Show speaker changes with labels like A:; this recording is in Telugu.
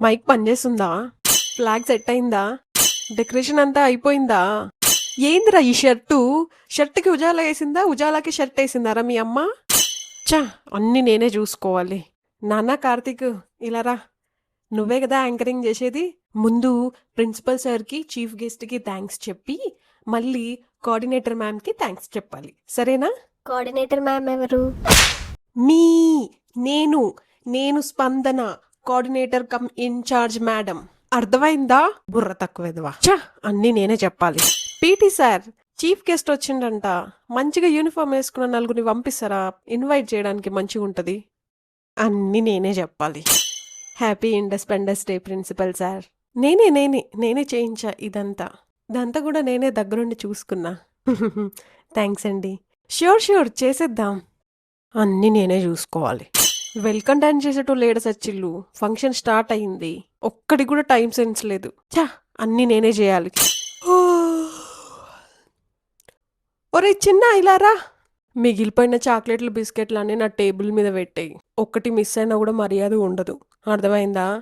A: మైక్ పనిచేస్తుందా? ఫ్లాగ్ సెట్ అయిందా? డెకరేషన్ అంతా అయిపోయిందా? ఏందిరా ఈ షర్టు? షర్ట్‌కి ఉజాలా ఏసిందా? ఉజాలాకి షర్ట్ ఏసిందారా మీ అమ్మ? ఛ! అన్నీ నేనే జూసుకోవాలి. నాన్న కార్తీక్ ఇలా రా. నువ్వే గదా యాంకరింగ్ జేసేది. ముందు ప్రిన్సిపల్ సార్‌కి, చీఫ్ గెస్ట్‌కి థాంక్స్ చెప్పి, మళ్ళీ కోఆర్డినేటర్ మ్యామ్‌కి థాంక్స్ చెప్పాలి. సరేనా?
B: కోఆర్డినేటర్ మ్యామ్ ఎవరు?
A: మీ నేను నేను స్పందన కోఆర్డినేటర్ కమ్ ఇన్ఛార్జ్ మేడం. అర్థమైందా? బుర్ర తక్కువెదవా. అన్నీ నేనే చెప్పాలి. పీటీ సార్ చీఫ్ గెస్ట్ వచ్చిండంట. మంచిగా యూనిఫామ్ వేసుకున్న నలుగురిని పంపిస్తారా? ఇన్వైట్ చేయడానికి మంచిగుంటది. అన్నీ నేనే చెప్పాలి. Happy independence day principal sir. నేనే చేయించా ఇదంతా. ఇదంతా కూడా నేనే దగ్గరుండి చూసుకున్నా. థ్యాంక్స్ అండి. ష్యూర్ చేసేద్దాం. అన్నీ నేనే చూసుకోవాలి. వెల్కమ్ డాన్స్ చేసేటోళ్ళు ఏడ సచ్చిల్లు. ఫంక్షన్ స్టార్ట్ అయింది. ఒక్కడికి కూడా టైం సెన్స్ లేదు. అన్నీ నేనే చేయాలి. ఒరే చిన్న ఇలా రా. మిగిలిపోయిన చాక్లెట్లు బిస్కెట్లు అన్నీ నా టేబుల్ మీద పెట్టేయి. ఒక్కటి మిస్ అయినా కూడా మర్యాద ఉండదు. అర్థమైందా?